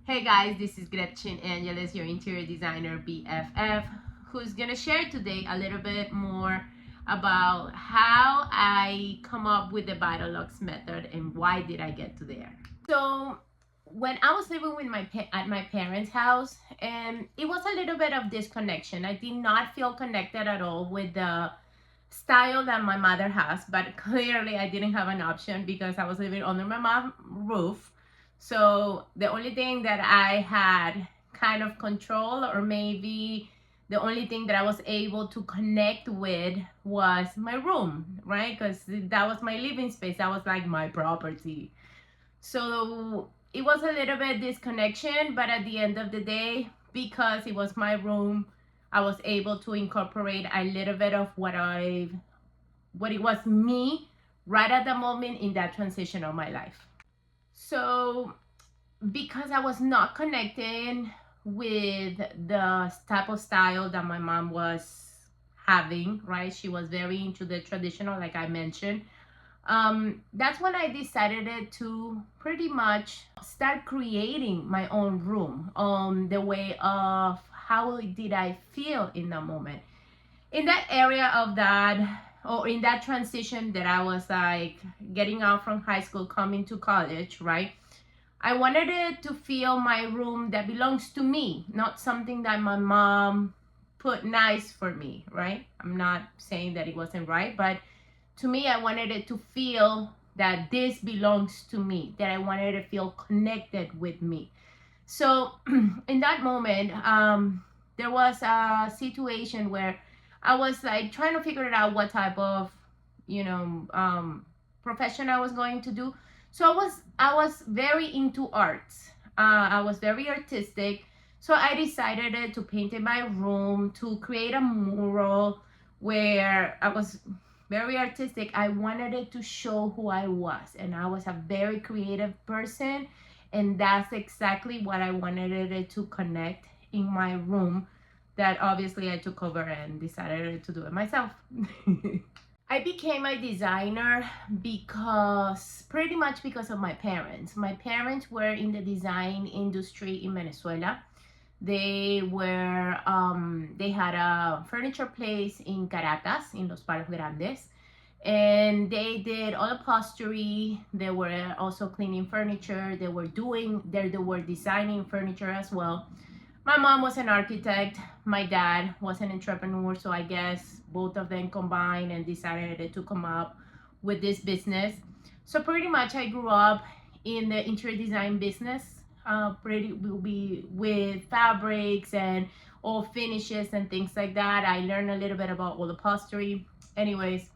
Hey guys, this is Gretchen Angeles, your interior designer BFF, who's gonna share today a little bit more about how I come up with the Vital Lux method and why did I get to there. So when I was living with at my parents' house, and it was a little bit of disconnection. I did not feel connected at all with the style that my mother has, but clearly I didn't have an option because I was living under my mom's roof. So the only thing that I had kind of control, or maybe the only thing that I was able to connect with, was my room, right? Because that was my living space. That was like my property. So it was a little bit disconnection, but at the end of the day, because it was my room, I was able to incorporate a little bit of what it was me right at the moment in that transition of my life. So because I was not connecting with the type of style that my mom was having, right? She was very into the traditional, like I mentioned. That's when I decided to pretty much start creating my own room on the way of how did I feel in that moment. In that area of that, or in that transition that I was like getting out from high school, coming to college, right? I wanted it to feel my room that belongs to me, not something that my mom put nice for me, right? I'm not saying that it wasn't right, but to me, I wanted it to feel that this belongs to me, that I wanted to feel connected with me. So in that moment, there was a situation where I was like trying to figure it out what type of, profession I was going to do. So I was very into arts. I was very artistic. So I decided to paint in my room, to create a mural where I was very artistic. I wanted it to show who I was, and I was a very creative person, and that's exactly what I wanted it to connect in my room. That obviously I took over and decided to do it myself. I became a designer because pretty much because of my parents. My parents were in the design industry in Venezuela. They had a furniture place in Caracas, in Los Palos Grandes, and they did all upholstery. They were also cleaning furniture. They were designing furniture as well. My mom was an architect. My dad was an entrepreneur. So I guess both of them combined and decided to come up with this business. So pretty much I grew up in the interior design business, pretty will be with fabrics and all finishes and things like that. I learned a little bit about all the upholstery. Anyways,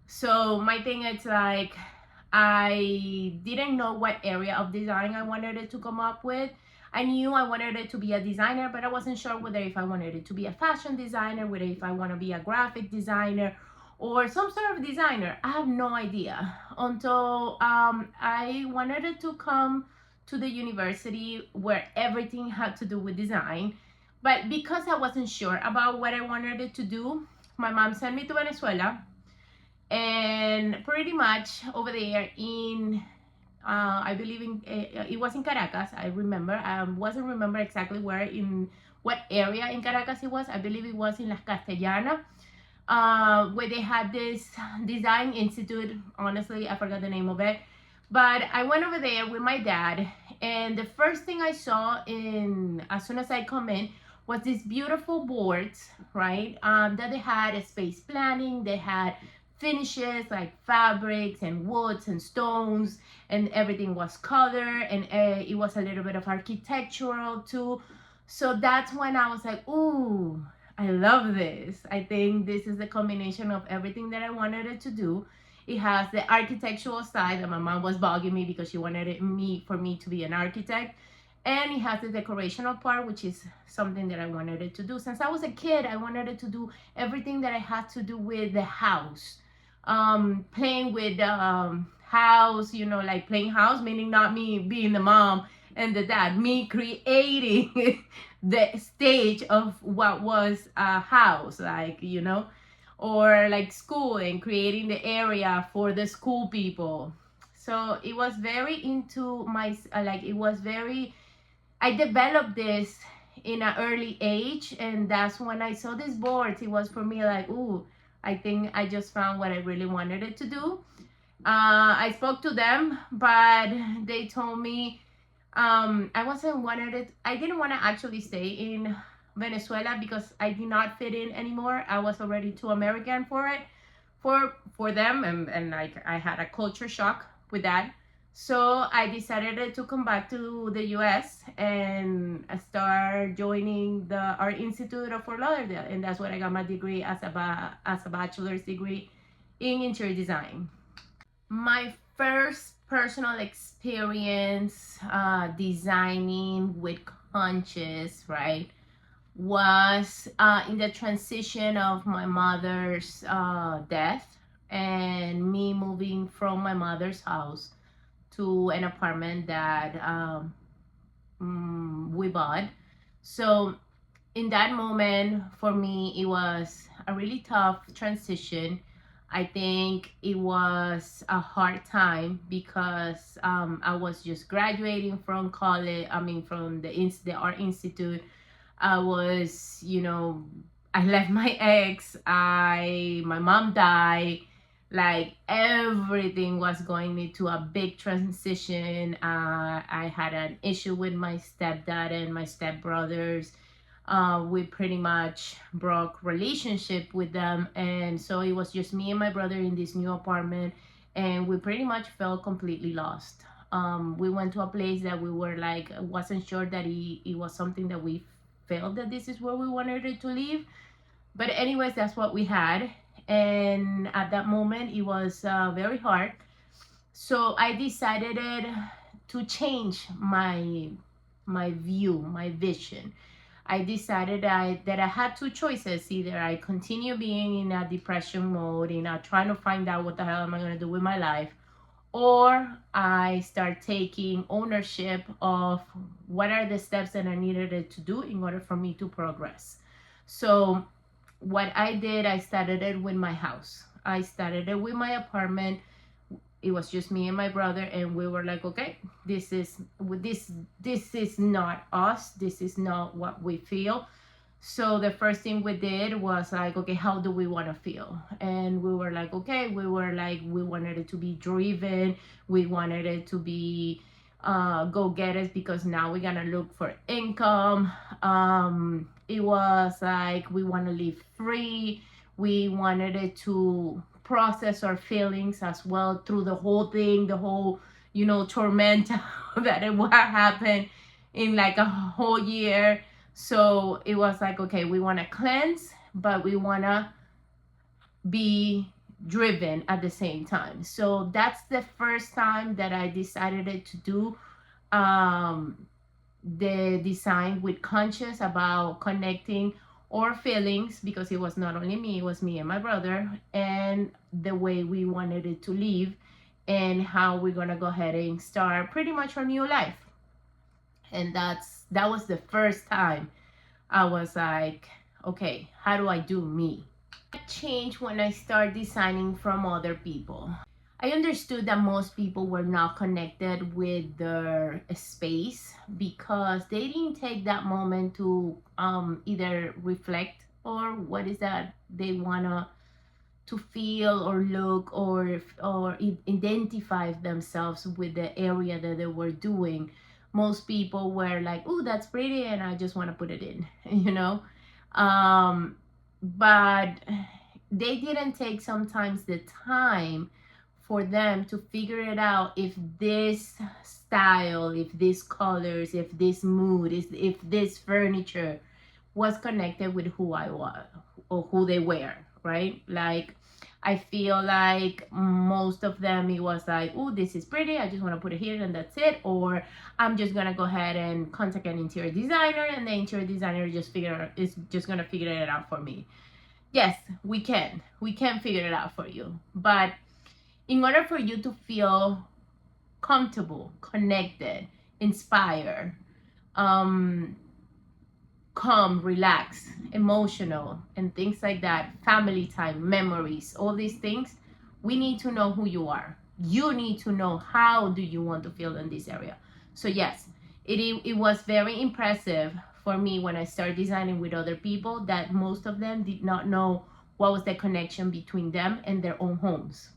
so my thing is like I didn't know what area of design I wanted it to come up with. I knew I wanted it to be a designer, but I wasn't sure whether if I wanted it to be a fashion designer, whether if I want to be a graphic designer or some sort of designer. I have no idea until I wanted it to come to the university where everything had to do with design. But because I wasn't sure about what I wanted it to do, my mom sent me to Venezuela, and pretty much over there in I believe it was in Caracas. I remember. I wasn't remember exactly what area in Caracas it was. I believe it was in Las Castellanas, where they had this design institute. Honestly, I forgot the name of it. But I went over there with my dad, and the first thing I saw as soon as I come in was these beautiful boards, right? That they had a space planning. They had finishes like fabrics and woods and stones, and everything was color, and it was a little bit of architectural too. So that's when I was like, ooh, I love this. I think this is the combination of everything that I wanted it to do. It has the architectural side that my mom was bugging me because she wanted for me to be an architect, and it has the decorational part, which is something that I wanted it to do. Since I was a kid, I wanted it to do everything that I had to do with the house. Playing with house, like playing house, meaning not me being the mom and the dad, me creating the stage of what was a house, like, or like school and creating the area for the school people. So it was very into it was very I developed this in an early age, and that's when I saw these boards. It was for me like, ooh, I think I just found what I really wanted it to do. I spoke to them, but they told me I didn't want to actually stay in Venezuela because I did not fit in anymore. I was already too American for it, for them, and like I had a culture shock with that. So I decided to come back to the US and start joining the Art Institute of Fort Lauderdale, and that's what I got my degree as a bachelor's degree in interior design. My first personal experience designing with conscious, right, was in the transition of my mother's death and me moving from my mother's house to an apartment that we bought. So in that moment, for me, it was a really tough transition. I think it was a hard time because I was just graduating from college. I mean, from the Art Institute. I was, I left my ex. My mom died. Like everything was going into a big transition. I had an issue with my stepdad and my stepbrothers. We pretty much broke relationship with them, and so it was just me and my brother in this new apartment, and we pretty much felt completely lost. We went to a place that we were like wasn't sure that it was something that we felt that this is where we wanted it to live, but anyways, that's what we had. And at that moment it was very hard, so I decided to change my view, my vision. I decided that I had two choices. Either I continue being in a depression mode, trying to find out what the hell am I going to do with my life, or I start taking ownership of what are the steps that I needed to do in order for me to progress. So what I did, I started it with my house. I started it with my apartment. It was just me and my brother, and we were like, okay, this is not us. This is not what we feel. So the first thing we did was like, okay, how do we want to feel? And we were like, okay, we wanted it to be driven. We wanted it to be go get it, because now we're gonna look for income. It was like we want to live free. We wanted it to process our feelings as well through the whole thing, the whole torment that it would happen in like a whole year. So it was like, okay, we want to cleanse, but we want to be driven at the same time. So that's the first time that I decided to do the design with conscious, about connecting our feelings, because it was not only me, it was me and my brother, and the way we wanted it to live, and how we're gonna go ahead and start pretty much our new life. And that was the first time I was like, okay, how do I do me? It changed when I started designing from other people. I understood that most people were not connected with their space because they didn't take that moment to either reflect or what is that they wanna to feel or look or identify themselves with the area that they were doing. Most people were like, "Oh, that's pretty," and I just want to put it in, but they didn't take sometimes the time for them to figure it out, if this style, if these colors, if this mood, if this furniture was connected with who I was or who they were, right? Like, I feel like most of them, it was like, oh, this is pretty, I just want to put it here and that's it. Or I'm just gonna go ahead and contact an interior designer, and the interior designer is just gonna figure it out for me. Yes, we can figure it out for you, but in order for you to feel comfortable, connected, inspired, calm, relaxed, emotional, and things like that, family time, memories, all these things, we need to know who you are. You need to know how do you want to feel in this area. So yes, it was very impressive for me when I started designing with other people that most of them did not know what was the connection between them and their own homes.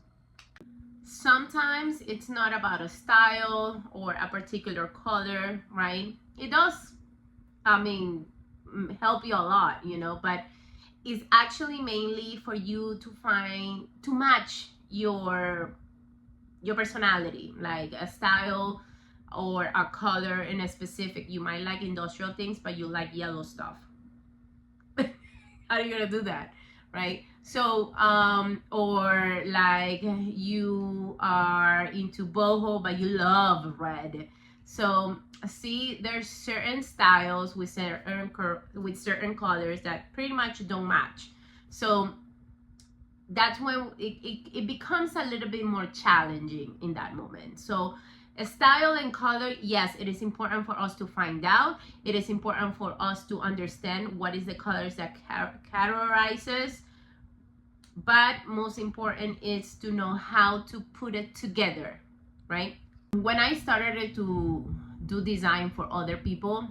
Sometimes it's not about a style or a particular color, right? It does, I mean, help you a lot, you know, but it's actually mainly for you to find, to match your personality, like a style or a color in a specific. You might like industrial things, but you like yellow stuff. How are you gonna do that, right? So or like you are into boho but you love red. So see, there's certain styles with certain colors that pretty much don't match. So that's when it becomes a little bit more challenging in that moment. So a style and color, yes, it is important for us to find out. It is important for us to understand what is the colors that categorizes, but most important is to know how to put it together, right? When I started to do design for other people,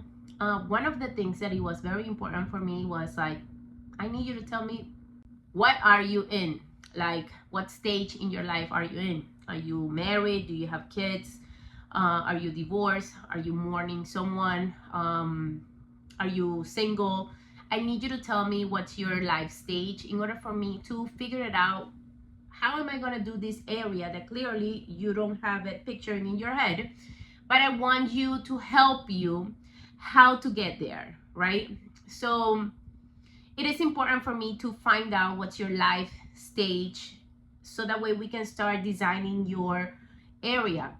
one of the things that it was very important for me was like, I need you to tell me, what are you in? Like, what stage in your life are you in? Are you married? Do you have kids? Are you divorced? Are you mourning someone? Are you single? I need you to tell me what's your life stage in order for me to figure it out. How am I going to do this area that clearly you don't have it pictured in your head, but I want you to help you how to get there, right? So it is important for me to find out what's your life stage so that way we can start designing your area.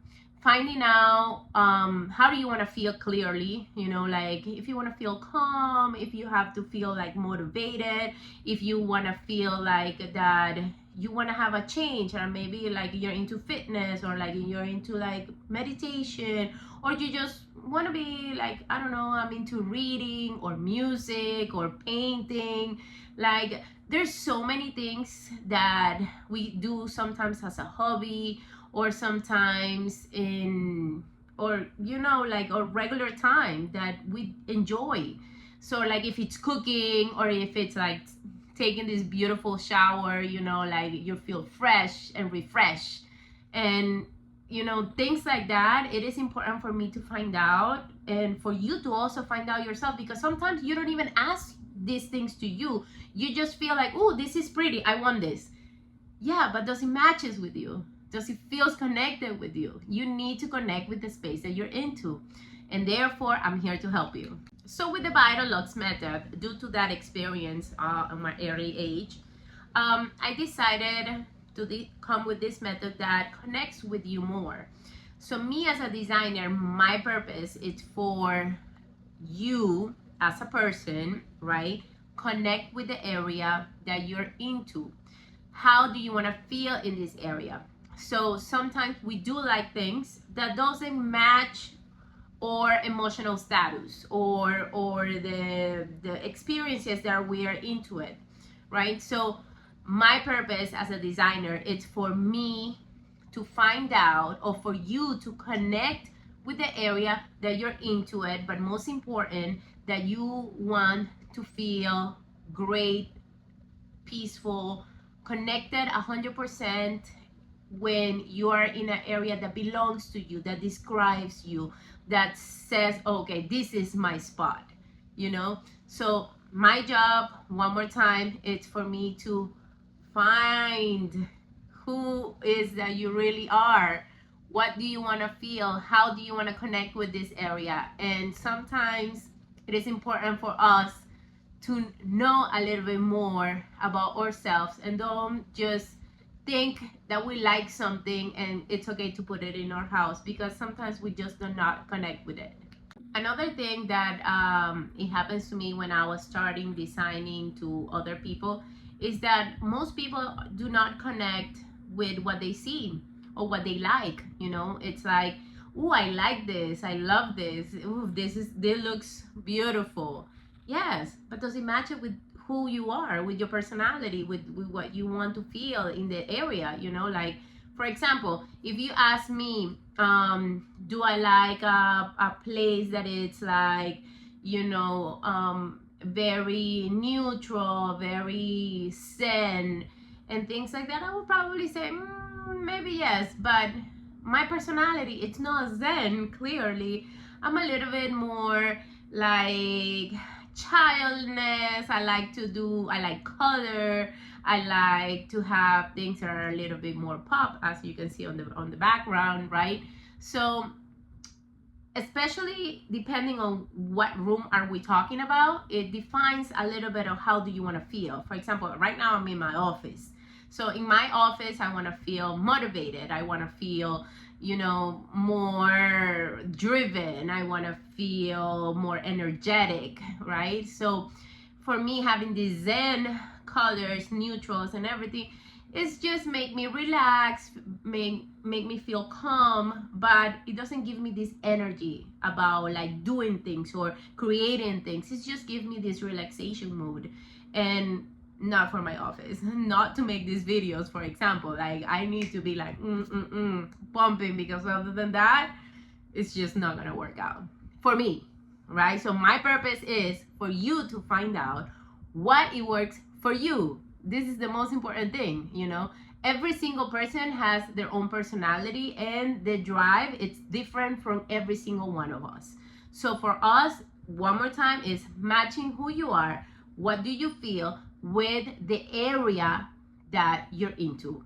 Finding out how do you want to feel clearly, you know, like if you want to feel calm, if you have to feel like motivated, if you want to feel like that you want to have a change, or maybe like you're into fitness, or like you're into like meditation, or you just want to be like, I don't know, I'm into reading or music or painting. Like there's so many things that we do sometimes as a hobby, or sometimes in, or you know, like a regular time that we enjoy. So like if it's cooking, or if it's like taking this beautiful shower, you know, like you feel fresh and refreshed, and you know, things like that. It is important for me to find out, and for you to also find out yourself, because sometimes you don't even ask these things to you. You just feel like, oh, this is pretty, I want this. Yeah, but does it matches with you? Does it feels connected with you? You need to connect with the space that you're into, and therefore I'm here to help you. So with the Vital Lux method, due to that experience in my early age, I decided to come with this method that connects with you more. So me as a designer, my purpose is for you as a person, right? Connect with the area that you're into. How do you want to feel in this area? So sometimes we do like things that doesn't match or emotional status, or the experiences that we are into it, right? So my purpose as a designer is for me to find out, or for you to connect with the area that you're into it, but most important, that you want to feel great, peaceful, connected 100% when you are in an area that belongs to you, that describes you, that says, okay, this is my spot, you know? So my job, one more time, it's for me to find who is that you really are. What do you want to feel? How do you want to connect with this area? And sometimes it is important for us to know a little bit more about ourselves, and don't just think that we like something and it's okay to put it in our house, because sometimes we just do not connect with it. Another thing that it happens to me when I was starting designing to other people is that most people do not connect with what they see or what they like. You know, it's like, oh, I like this, I love this, ooh, this looks beautiful. Yes, but does it match it with who you are, with your personality, with what you want to feel in the area? You know, like For example, if you ask me, do I like a place that it's like, you know, very neutral, very zen, and things like that, I would probably say maybe yes. But my personality, it's not zen. Clearly, I'm a little bit more like childness. I like color. I like to have things that are a little bit more pop, as you can see on the background, right? So especially depending on what room are we talking about, it defines a little bit of how do you want to feel. For example, right now I'm in my office. So in my office, I want to feel motivated. I want to feel, you know, more driven. I want to feel more energetic, right? So for me, having these zen colors, neutrals, and everything, it's just make me relax, make me feel calm, but it doesn't give me this energy about like doing things or creating things. It just gives me this relaxation mood, and not for my office, not to make these videos, for example. Like I need to be like pumping, because other than that, it's just not gonna work out for me, right? So my purpose is for you to find out what it works for you. This is the most important thing, you know. Every single person has their own personality, and the drive, it's different from every single one of us. So for us, one more time, is matching who you are, what do you feel, with the area that you're into.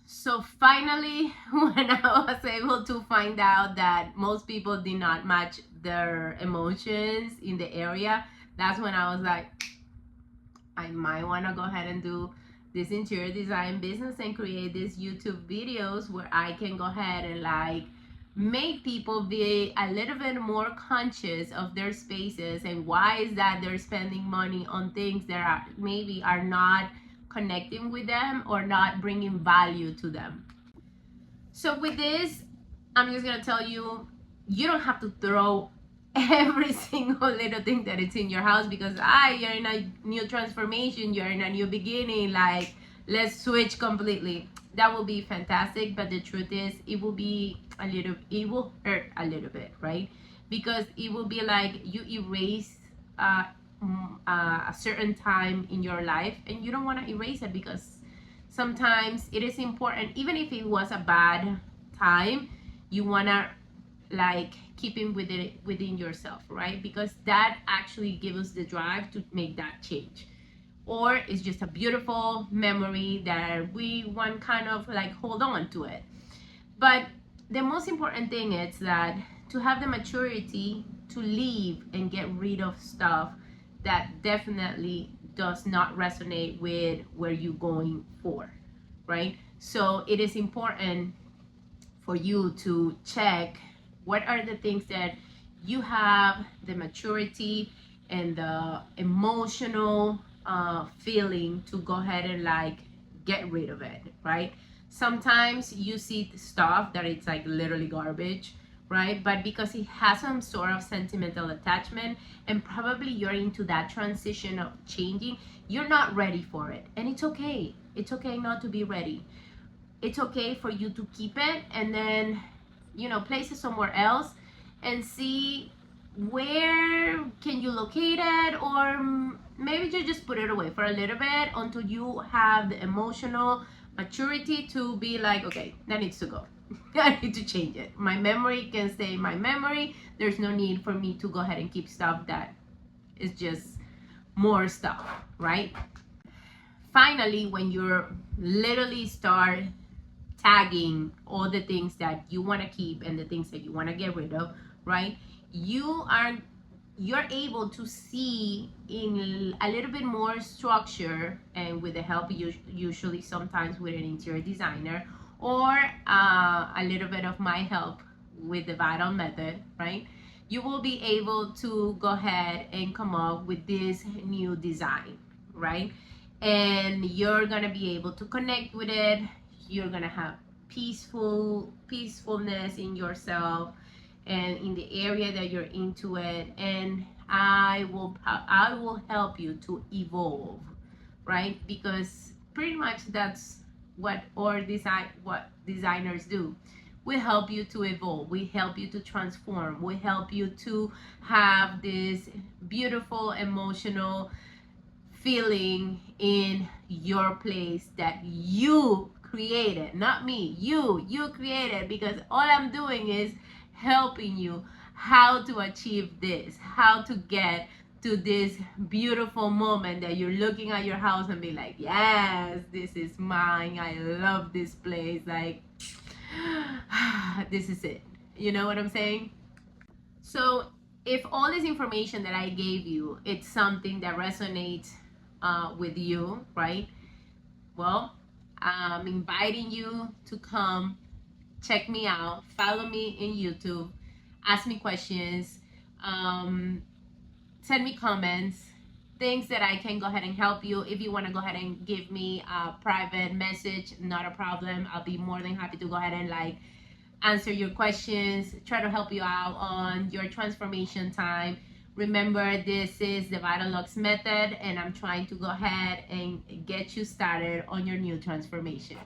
So finally, when I was able to find out that most people did not match their emotions in the area, that's when I was like, I might want to go ahead and do this interior design business and create these YouTube videos where I can go ahead and like make people be a little bit more conscious of their spaces, and why is that they're spending money on things that are maybe are not connecting with them or not bringing value to them. So with this, I'm just gonna tell you, you don't have to throw every single little thing that it's in your house, because you're in a new transformation, you're in a new beginning, like let's switch completely. That will be fantastic, but the truth is it will hurt a little bit, right? Because it will be like you erase a certain time in your life, and you don't want to erase it, because sometimes it is important, even if it was a bad time, you want to like keeping with it within yourself, right? Because that actually gives us the drive to make that change. Or it's just a beautiful memory that we want kind of like hold on to it. But the most important thing is that to have the maturity to leave and get rid of stuff that definitely does not resonate with where you're going for, right? So it is important for you to check what are the things that you have the maturity and the emotional feeling to go ahead and like get rid of it, right? Sometimes you see stuff that it's like literally garbage, right? But because it has some sort of sentimental attachment, and probably you're into that transition of changing, you're not ready for it, and it's okay. It's okay not to be ready. It's okay for you to keep it and then, you know, place it somewhere else and see where can you locate it, or maybe you just put it away for a little bit until you have the emotional maturity to be like, okay, that needs to go. I need to change it. My memory can stay in my memory. There's no need for me to go ahead and keep stuff that is just more stuff, right? Finally, when you're literally start tagging all the things that you want to keep and the things that you want to get rid of, right? You're able to see in a little bit more structure, and with the help usually sometimes with an interior designer, or a little bit of my help with the Vital method, right? You will be able to go ahead and come up with this new design, right? And you're gonna be able to connect with it. You're gonna have peacefulness in yourself and in the area that you're into it, and I will help you to evolve, right? Because pretty much that's what designers do. We help you to evolve, we help you to transform, we help you to have this beautiful emotional feeling in your place that you created, not me. You created, because all I'm doing is helping you how to achieve this, how to get to this beautiful moment that you're looking at your house and be like, yes, this is mine, I love this place, like this is it. You know what I'm saying? So if all this information that I gave you, it's something that resonates with you, right? Well, I'm inviting you to come check me out, follow me in YouTube, ask me questions, um, send me comments, things that I can go ahead and help you. If you want to go ahead and give me a private message, not a problem. I'll be more than happy to go ahead and like answer your questions, try to help you out on your transformation time. Remember, this is the Vital Lux method, and I'm trying to go ahead and get you started on your new transformation.